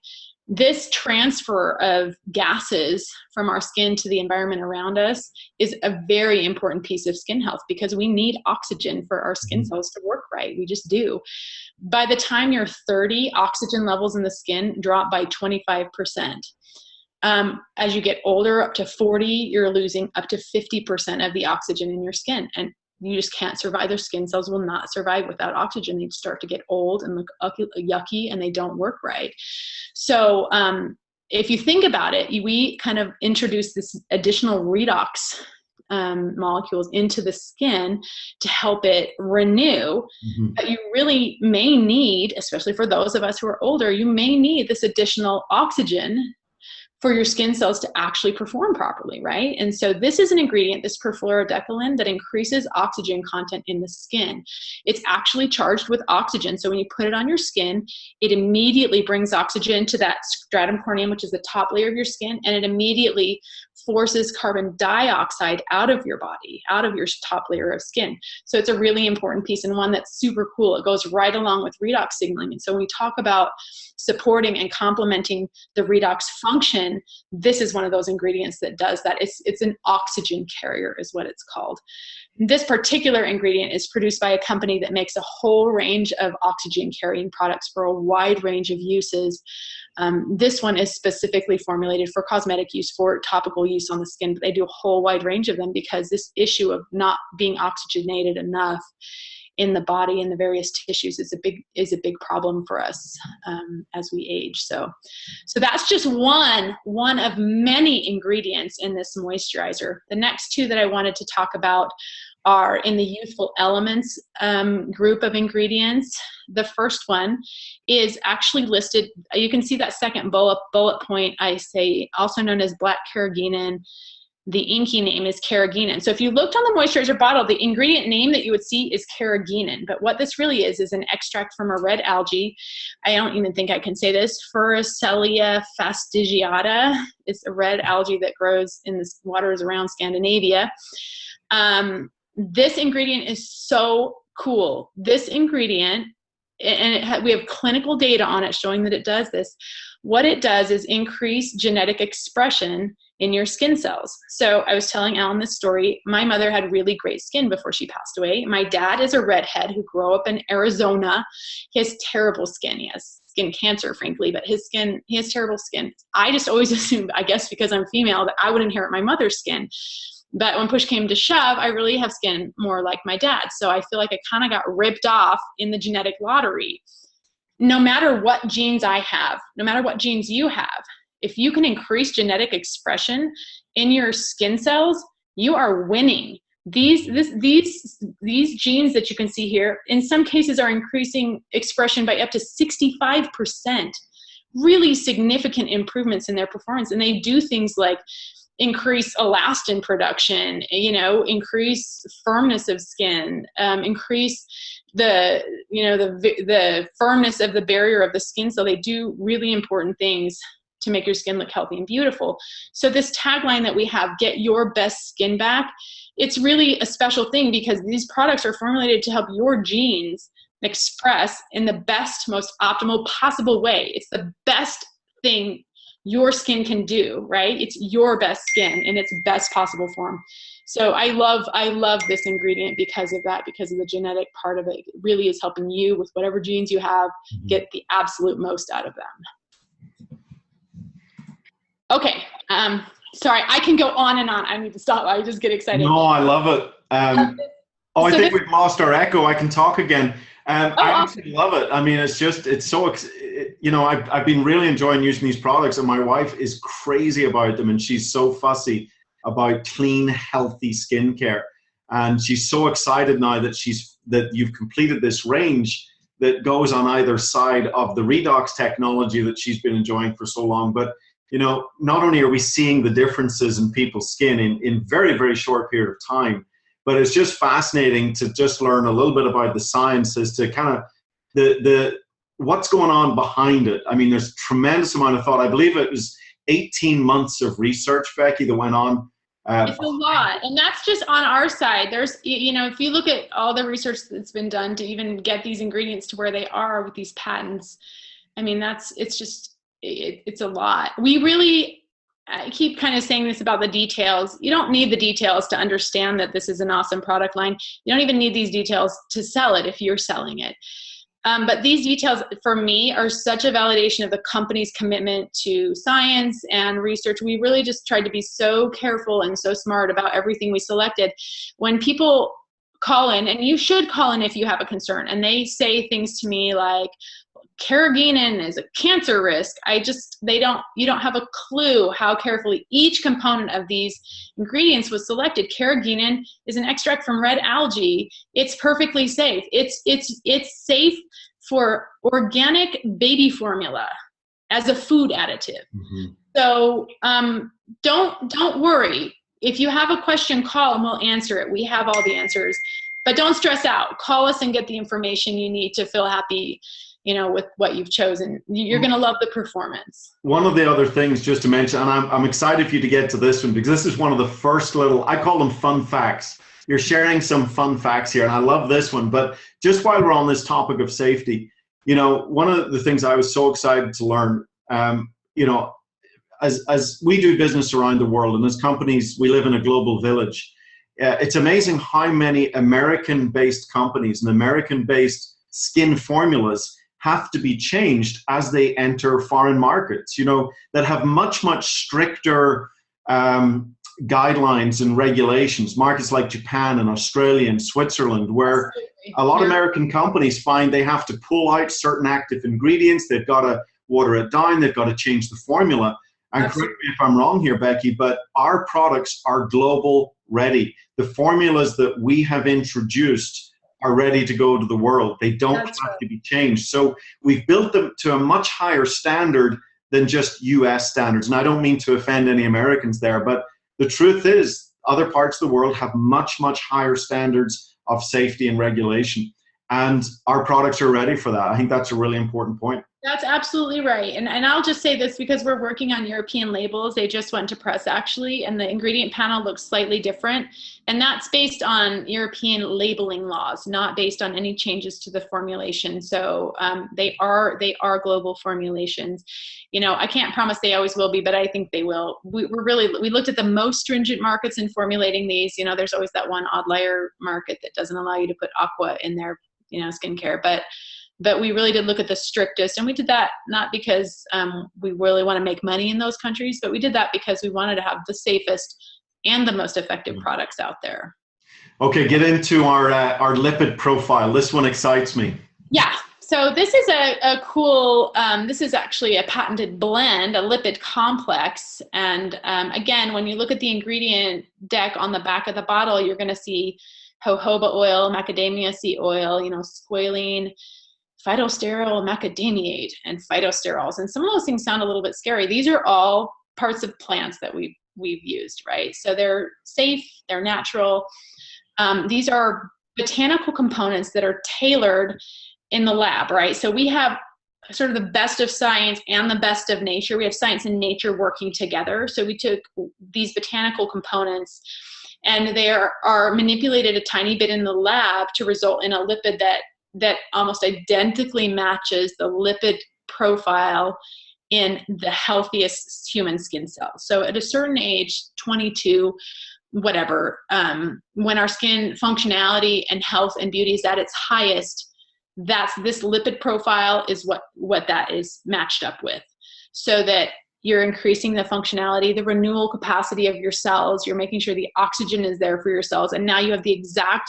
This transfer of gases from our skin to the environment around us is a very important piece of skin health, because we need oxygen for our skin cells to work right. We just do. By the time you're 30, oxygen levels in the skin drop by 25%. As you get older, up to 40, you're losing up to 50% of the oxygen in your skin. And you just can't survive. Their skin cells will not survive without oxygen. They start to get old and look yucky, and they don't work right. So if you think about it, we kind of introduce this additional redox molecules into the skin to help it renew. But you really may need, especially for those of us who are older, you may need this additional oxygen for your skin cells to actually perform properly, right? And so this is an ingredient, this perfluorodecalan, that increases oxygen content in the skin. It's actually charged with oxygen. So when you put it on your skin, it immediately brings oxygen to that stratum corneum, which is the top layer of your skin, and it immediately forces carbon dioxide out of your body, out of your top layer of skin. So it's a really important piece, and one that's super cool. It goes right along with redox signaling. And so when we talk about supporting and complementing the redox function, this is one of those ingredients that does that. It's an oxygen carrier is what it's called. This particular ingredient is produced by a company that makes a whole range of oxygen carrying products for a wide range of uses. This one is specifically formulated for cosmetic use, for topical use on the skin, but they do a whole wide range of them, because this issue of not being oxygenated enough in the body and the various tissues is a big problem for us as we age. So that's just one of many ingredients in this moisturizer. The next 2 that I wanted to talk about are in the youthful elements group of ingredients. The first one is actually listed. You can see that second bullet point, I say, also known as black carrageenan. The inky name is carrageenan. So if you looked on the moisturizer bottle, the ingredient name that you would see is carrageenan. But what this really is an extract from a red algae. I don't even think I can say this. Furacelia fastigiata. It's a red algae that grows in the waters around Scandinavia. This ingredient is so cool. This ingredient, and we have clinical data on it showing that it does this. What it does is increase genetic expression in your skin cells. So I was telling Alan this story. My mother had really great skin before she passed away. My dad is a redhead who grew up in Arizona. He has terrible skin. He has skin cancer, frankly, but he has terrible skin. I just always assumed, I guess because I'm female, that I would inherit my mother's skin. But when push came to shove, I really have skin more like my dad. So I feel like I kind of got ripped off in the genetic lottery. No matter what genes I have, no matter what genes you have, if you can increase genetic expression in your skin cells, you are winning. These genes that you can see here, in some cases are increasing expression by up to 65%. Really significant improvements in their performance. And they do things like increase elastin production, increase firmness of skin, increase the firmness of the barrier of the skin. So they do really important things to make your skin look healthy and beautiful. So this tagline that we have, get your best skin back, it's really a special thing because these products are formulated to help your genes express in the best, most optimal possible way. It's the best thing your skin can do, right? It's your best skin in its best possible form. So I love this ingredient because of that, because of the genetic part of it. It really is helping you with whatever genes you have, get the absolute most out of them. Okay, sorry, I can go on and on. I need to stop. I just get excited. No, I love it. I think we've lost our echo. I can talk again. I actually love it. I mean, it's so, I've been really enjoying using these products, and my wife is crazy about them, and she's so fussy about clean, healthy skincare. And she's so excited now that you've completed this range that goes on either side of the Redox technology that she's been enjoying for so long. But, not only are we seeing the differences in people's skin in very, very short period of time, but it's just fascinating to just learn a little bit about the science as to kind of the what's going on behind it. I mean, there's a tremendous amount of thought. I believe it was 18 months of research, Becky, that went on. It's a lot. And that's just on our side. There's, if you look at all the research that's been done to even get these ingredients to where they are with these patents, I mean, it's a lot. I keep kind of saying this about the details. You don't need the details to understand that this is an awesome product line. You don't even need these details to sell it if you're selling it. But these details, for me, are such a validation of the company's commitment to science and research. We really just tried to be so careful and so smart about everything we selected. When people call in, and you should call in if you have a concern, and they say things to me like, carrageenan is a cancer risk. You don't have a clue how carefully each component of these ingredients was selected. Carrageenan is an extract from red algae. It's perfectly safe. It's safe for organic baby formula as a food additive. Mm-hmm. So don't worry. If you have a question, call and we'll answer it. We have all the answers, but don't stress out. Call us and get the information you need to feel happy with what you've chosen. You're going to love the performance. One of the other things just to mention, and I'm excited for you to get to this one, because this is one of the first I call them fun facts. You're sharing some fun facts here, and I love this one. But just while we're on this topic of safety, one of the things I was so excited to learn, as we do business around the world, and as companies, we live in a global village. It's amazing how many American-based companies and American-based skin formulas have to be changed as they enter foreign markets, that have much, much stricter guidelines and regulations. Markets like Japan and Australia and Switzerland, where a lot of American companies find they have to pull out certain active ingredients. They've got to water it down. They've got to change the formula. And correct me if I'm wrong here, Becky, but our products are global ready. The formulas that we have introduced are ready to go to the world. They don't have to be changed. So we've built them to a much higher standard than just US standards. And I don't mean to offend any Americans there, but the truth is other parts of the world have much, much higher standards of safety and regulation. And our products are ready for that. I think that's a really important point. That's absolutely right. And I'll just say this because we're working on European labels. They just went to press actually, and the ingredient panel looks slightly different. And that's based on European labeling laws, not based on any changes to the formulation. So they are global formulations. You know, I can't promise they always will be, but I think they will. We looked at the most stringent markets in formulating these. You know, there's always that one outlier market that doesn't allow you to put aqua in their, you know, skincare, but we really did look at the strictest, and we did that not because we really want to make money in those countries, but we did that because we wanted to have the safest and the most effective products out there. Okay, get into our lipid profile. This one excites me. Yeah, so this is a cool, this is actually a patented blend, a lipid complex. And again, when you look at the ingredient deck on the back of the bottle, you're going to see jojoba oil, macadamia seed oil, you know, squalene, phytosterol, macadamiate, and phytosterols. And some of those things sound a little bit scary. These are all parts of plants that we've used, right? So they're safe, they're natural. These are botanical components that are tailored in the lab, right? So we have sort of the best of science and the best of nature. We have science and nature working together. So we took these botanical components and they are manipulated a tiny bit in the lab to result in a lipid that almost identically matches the lipid profile in the healthiest human skin cells. So at a certain age, 22, whatever, when our skin functionality and health and beauty is at its highest, this lipid profile is what that is matched up with. So that you're increasing the functionality, the renewal capacity of your cells, you're making sure the oxygen is there for your cells, and now you have the exact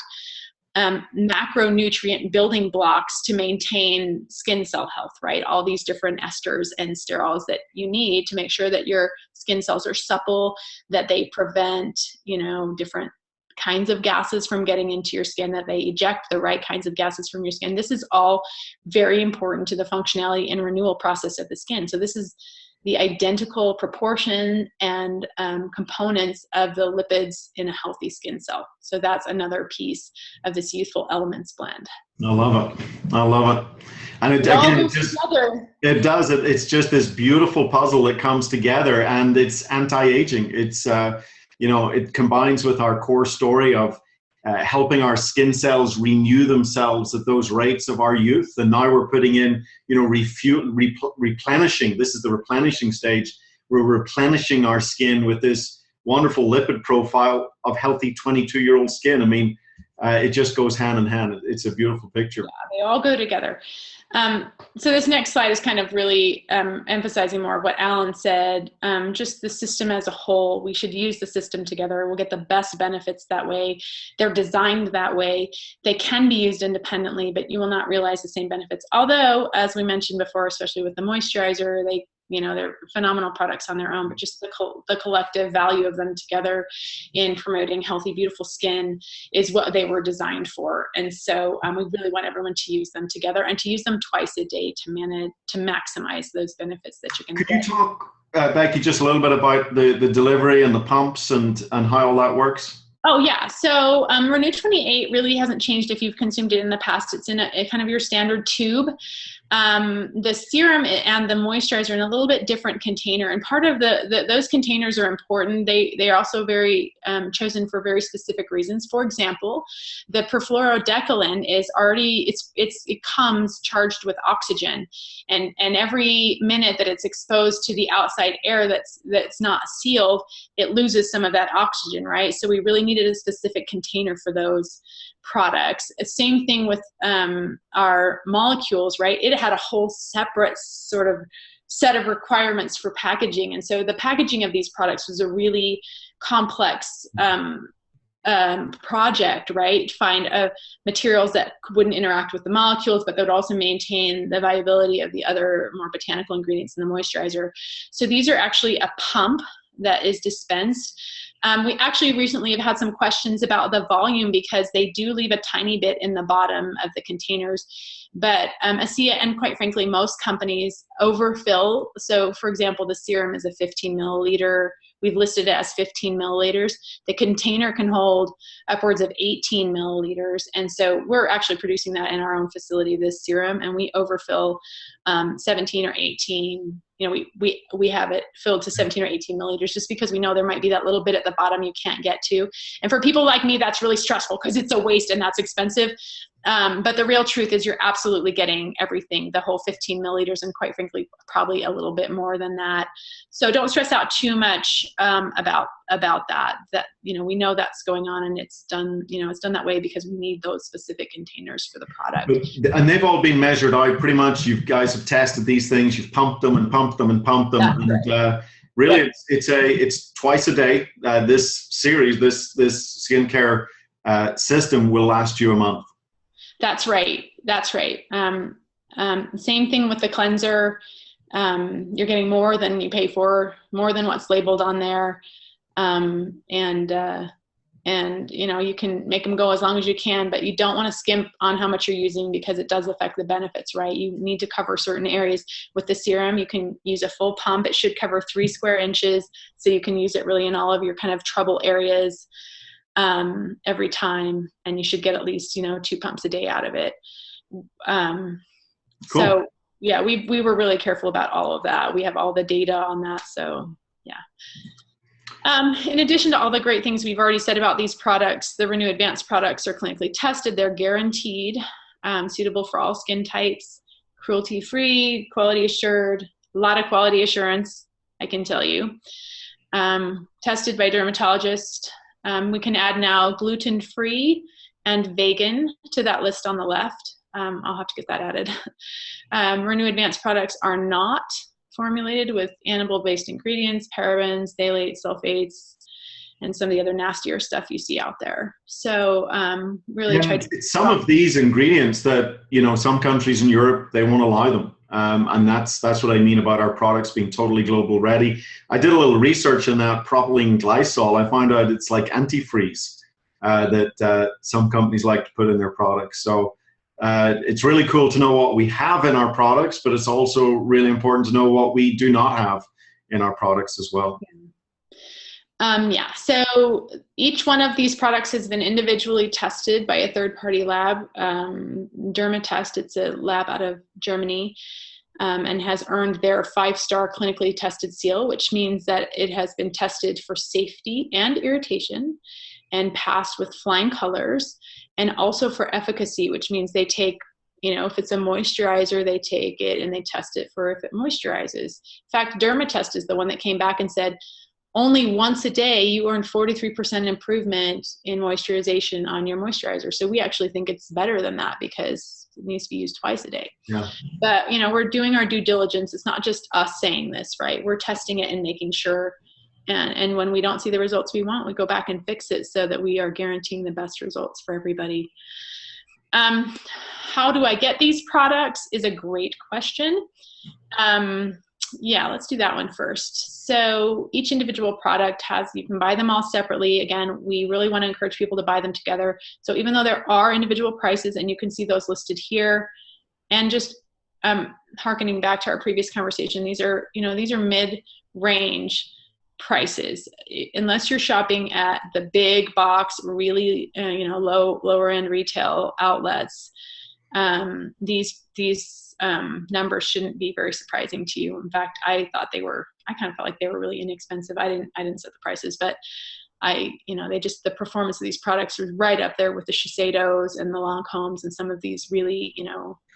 macronutrient building blocks to maintain skin cell health, right? All these different esters and sterols that you need to make sure that your skin cells are supple, that they prevent, you know, different kinds of gases from getting into your skin, that they eject the right kinds of gases from your skin. This is all very important to the functionality and renewal process of the skin. So this is the identical proportion and components of the lipids in a healthy skin cell. So that's another piece of this Youthful Elements blend. I love it. I love it. And it does. It's just this beautiful puzzle that comes together, and it's anti-aging. It's, you know, it combines with our core story of helping our skin cells renew themselves at those rates of our youth. And now we're putting in, you know, replenishing. This is the replenishing stage. We're replenishing our skin with this wonderful lipid profile of healthy 22-year-old skin. I mean, it just goes hand in hand. It's a beautiful picture. Yeah, they all go together. So this next slide is kind of really emphasizing more of what Alan said, just the system as a whole. We should use the system together. We'll get the best benefits that way. They're designed that way. They can be used independently, but you will not realize the same benefits. Although, as we mentioned before, especially with the moisturizer, they're phenomenal products on their own, but just the collective value of them together in promoting healthy, beautiful skin is what they were designed for. And so we really want everyone to use them together and to use them twice a day to maximize those benefits that you can get. Could you talk, Becky, just a little bit about the delivery and the pumps and how all that works? Oh, yeah. So RENU 28 really hasn't changed if you've consumed it in the past. It's in a kind of your standard tube. The serum and the moisturizer are in a little bit different container, and part of those containers are important. They are also very chosen for very specific reasons. For example, the perfluorodecalan is already it comes charged with oxygen, and every minute that it's exposed to the outside air that's not sealed, it loses some of that oxygen, right? So we really needed a specific container for those products. Same thing with our molecules, right? It had a whole separate sort of set of requirements for packaging. And so the packaging of these products was a really complex project, right? Find materials that wouldn't interact with the molecules, but that would also maintain the viability of the other more botanical ingredients in the moisturizer. So these are actually a pump that is dispensed. We actually recently have had some questions about the volume because they do leave a tiny bit in the bottom of the containers. But ASEA and quite frankly, most companies overfill. So for example, the serum is a 15 milliliter. We've listed it as 15 milliliters. The container can hold upwards of 18 milliliters. And so we're actually producing that in our own facility, this serum, and we overfill 17 or 18. You know, we have it filled to 17 or 18 milliliters just because we know there might be that little bit at the bottom you can't get to. And for people like me, that's really stressful because it's a waste and that's expensive. But the real truth is you're absolutely getting everything, the whole 15 milliliters, and quite frankly, probably a little bit more than that. So don't stress out too much about that. That, you know, we know that's going on, and it's done, you know, it's done that way because we need those specific containers for the product. And they've all been measured out pretty much. You guys have tested these things. You've pumped them and pumped them and pumped them. That's right. Really, it's twice a day. This series, this skincare system will last you a month. That's right. That's right. Same thing with the cleanser. You're getting more than you pay for, more than what's labeled on there. And you know, you can make them go as long as you can, but you don't want to skimp on how much you're using because it does affect the benefits, right? You need to cover certain areas. With the serum, you can use a full pump. It should cover 3 square inches. So you can use it really in all of your kind of trouble areas every time, and you should get at least, you know, 2 pumps a day out of it. Cool. So yeah, we were really careful about all of that. We have all the data on that. So yeah. In addition to all the great things we've already said about these products, the RENU Advanced products are clinically tested. They're guaranteed, suitable for all skin types, cruelty-free, quality assured, a lot of quality assurance, I can tell you. Tested by dermatologists. We can add now gluten-free and vegan to that list on the left. I'll have to get that added. RENU Advanced products are not formulated with animal-based ingredients, parabens, phthalates, sulfates, and some of the other nastier stuff you see out there. So really tried to... Some of these ingredients that, you know, some countries in Europe, they won't allow them. And that's what I mean about our products being totally global ready. I did a little research on that propylene glycol. I found out it's like antifreeze that some companies like to put in their products. So it's really cool to know what we have in our products, but it's also really important to know what we do not have in our products as well. Yeah, so each one of these products has been individually tested by a third-party lab, Dermatest. It's a lab out of Germany, and has earned their 5-star clinically tested seal, which means that it has been tested for safety and irritation and passed with flying colors, and also for efficacy, which means they take, you know, if it's a moisturizer, they take it and they test it for if it moisturizes. In fact, Dermatest is the one that came back and said, only once a day you earn 43% improvement in moisturization on your moisturizer. So we actually think it's better than that because it needs to be used twice a day. Yeah. But, you know, we're doing our due diligence. It's not just us saying this, right? We're testing it and making sure. And when we don't see the results we want, we go back and fix it so that we are guaranteeing the best results for everybody. How do I get these products is a great question. Yeah, let's do that one first. So each individual product you can buy them all separately. Again, we really want to encourage people to buy them together. So even though there are individual prices, and you can see those listed here, and just hearkening back to our previous conversation, these are mid-range prices. Unless you're shopping at the big box, really, lower end retail outlets, these numbers shouldn't be very surprising to you. In fact, I kind of felt like they were really inexpensive. I didn't set the prices, but the performance of these products was right up there with the Shiseidos and the Lancomes and some of these really,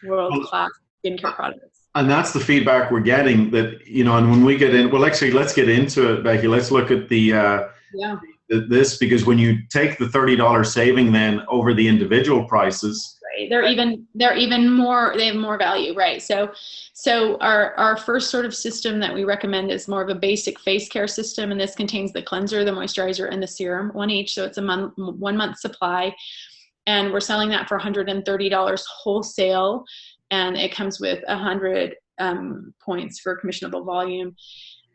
world-class skincare products. And that's the feedback we're getting, that, and when we get in, well, actually, let's get into it, Becky. Let's look at this, because when you take the $30 saving then over the individual prices, right, they're even more, they have more value, right? So our first sort of system that we recommend is more of a basic face care system, and this contains the cleanser, the moisturizer, and the serum, one each. So it's a 1 month supply, and we're selling that for $130 wholesale, and it comes with 100 points for commissionable volume.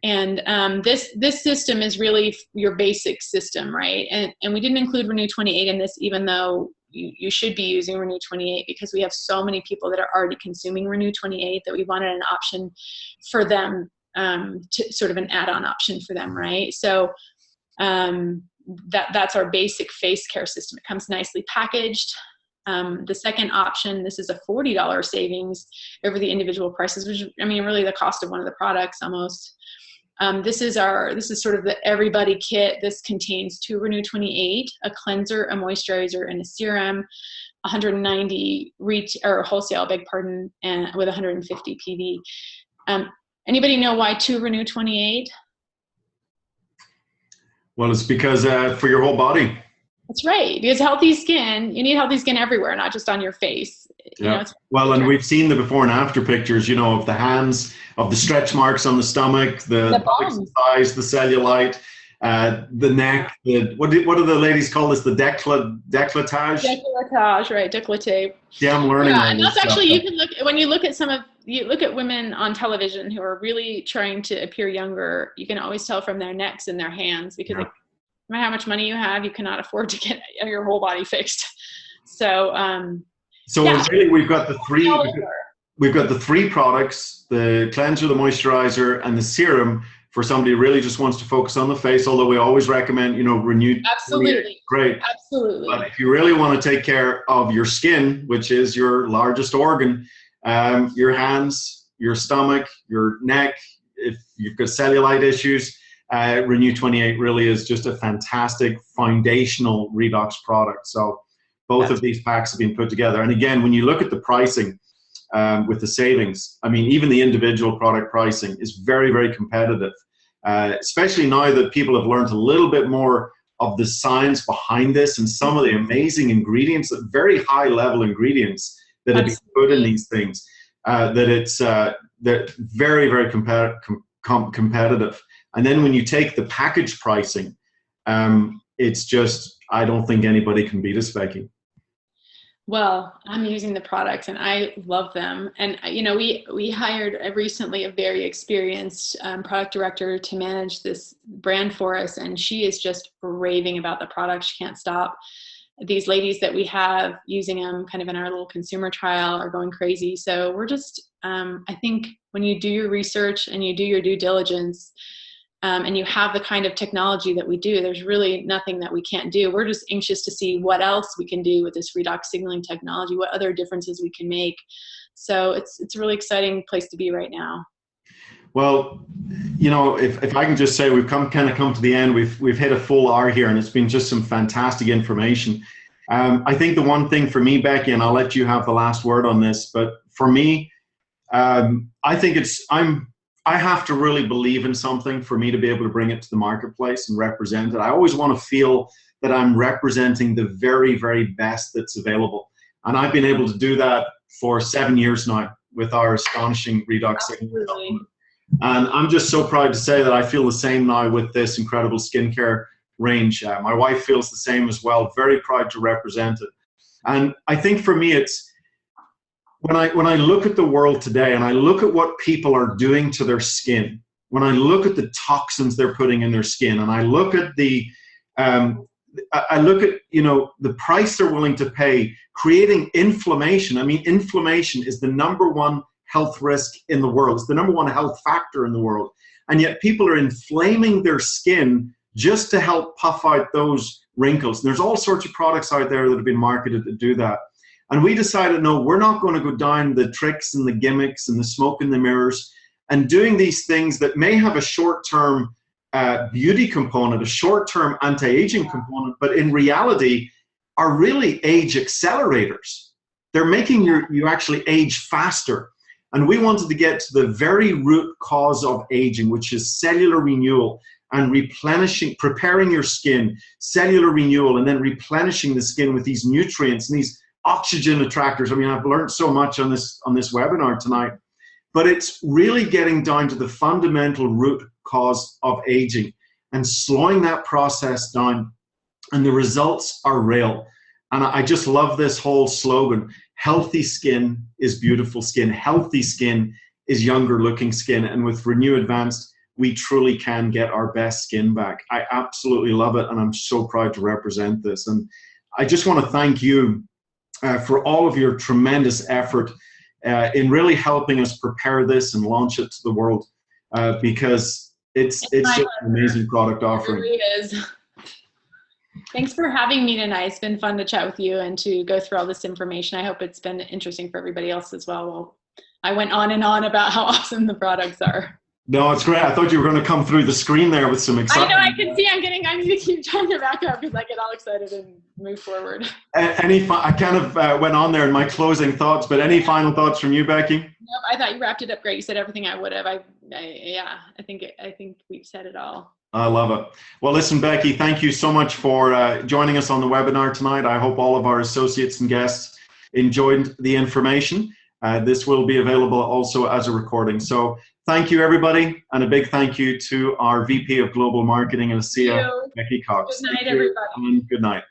And this system is really your basic system, right? And we didn't include RENU 28 in this, even though you should be using RENU 28, because we have so many people that are already consuming RENU 28 that we wanted an option for them, to sort of an add-on option for them, right? So that's our basic face care system. It comes nicely packaged. The second option, this is a $40 savings over the individual prices, which, I mean, really the cost of one of the products almost. This is sort of the everybody kit. This contains 2 RENU 28, a cleanser, a moisturizer, and a serum, 190 wholesale, beg pardon, and with 150 PV. Anybody know why 2 RENU 28? Well, it's because for your whole body. That's right, because healthy skin, you need healthy skin everywhere, not just on your face. Yeah. Well, and we've seen the before and after pictures, you know, of the hands, of the stretch marks on the stomach, the thighs, the cellulite, the neck. What do the ladies call this? The décolletage? Décolletage, right? Décolleté. Yeah, I'm learning. Yeah, and that's actually, you can look when you look at women on television who are really trying to appear younger. You can always tell from their necks and their hands, because no matter how much money you have, you cannot afford to get your whole body fixed. So, really, we've got the three. We've got the 3 products: the cleanser, the moisturizer, and the serum. For somebody who really just wants to focus on the face, although we always recommend, you know, RENU. Absolutely. Great. Absolutely. But if you really want to take care of your skin, which is your largest organ, your hands, your stomach, your neck, if you've got cellulite issues, RENU 28 really is just a fantastic foundational redox product. So both of these packs have been put together. And again, when you look at the pricing, with the savings, I mean, even the individual product pricing is very, very competitive, especially now that people have learned a little bit more of the science behind this and some of the amazing ingredients, very high level ingredients that have been put in these things, that they're very, very competitive. And then when you take the package pricing, it's just, I don't think anybody can beat us, Becky. Well, I'm using the products and I love them. And, you know, we hired recently a very experienced product director to manage this brand for us. And she is just raving about the product. She can't stop. These ladies that we have using them kind of in our little consumer trial are going crazy. So we're just, I think when you do your research and you do your due diligence, and you have the kind of technology that we do, there's really nothing that we can't do. We're just anxious to see what else we can do with this redox signaling technology, what other differences we can make. So it's a really exciting place to be right now. Well, you know, if I can just say, we've come to the end. We've hit a full hour here, and it's been just some fantastic information. I think the one thing for me, Becky, and I'll let you have the last word on this, but for me, I think I have to really believe in something for me to be able to bring it to the marketplace and represent it. I always want to feel that I'm representing the very, very best that's available. And I've been able to do that for 7 years now with our astonishing Redox Signaling. And I'm just so proud to say that I feel the same now with this incredible skincare range. My wife feels the same as well. Very proud to represent it. And I think for me, it's, when I look at the world today and I look at what people are doing to their skin, when I look at the toxins they're putting in their skin, and I look at you know, the price they're willing to pay, creating inflammation. I mean, inflammation is the #1 health risk in the world. It's the #1 health factor in the world. And yet people are inflaming their skin just to help puff out those wrinkles. And there's all sorts of products out there that have been marketed to do that. And we decided, no, we're not going to go down the tricks and the gimmicks and the smoke and the mirrors and doing these things that may have a short-term beauty component, a short-term anti-aging component, but in reality are really age accelerators. They're making you actually age faster. And we wanted to get to the very root cause of aging, which is cellular renewal and replenishing, preparing your skin, cellular renewal, and then replenishing the skin with these nutrients and these oxygen attractors. I mean, I've learned so much on this webinar tonight, but it's really getting down to the fundamental root cause of aging and slowing that process down. And the results are real. And I just love this whole slogan: healthy skin is beautiful skin. Healthy skin is younger looking skin. And with RENU Advanced, we truly can get our best skin back. I absolutely love it, and I'm so proud to represent this. And I just want to thank you for all of your tremendous effort in really helping us prepare this and launch it to the world, because it's just an amazing product offering. It really is. Thanks for having me tonight. It's been fun to chat with you and to go through all this information. I hope it's been interesting for everybody else as well. Well, I went on and on about how awesome the products are. No, it's great. I thought you were going to come through the screen there with some excitement. I know, I can see I need to keep trying to back up because I get all excited and move forward. I kind of went on there in my closing thoughts, but any final thoughts from you, Becky? Nope, I thought you wrapped it up great. You said everything I would have. Yeah, I think we've said it all. I love it. Well, listen, Becky, thank you so much for joining us on the webinar tonight. I hope all of our associates and guests enjoyed the information. This will be available also as a recording. So thank you, everybody, and a big thank you to our VP of Global Marketing and CEO, Becky Cox. Good night, everybody. Good night.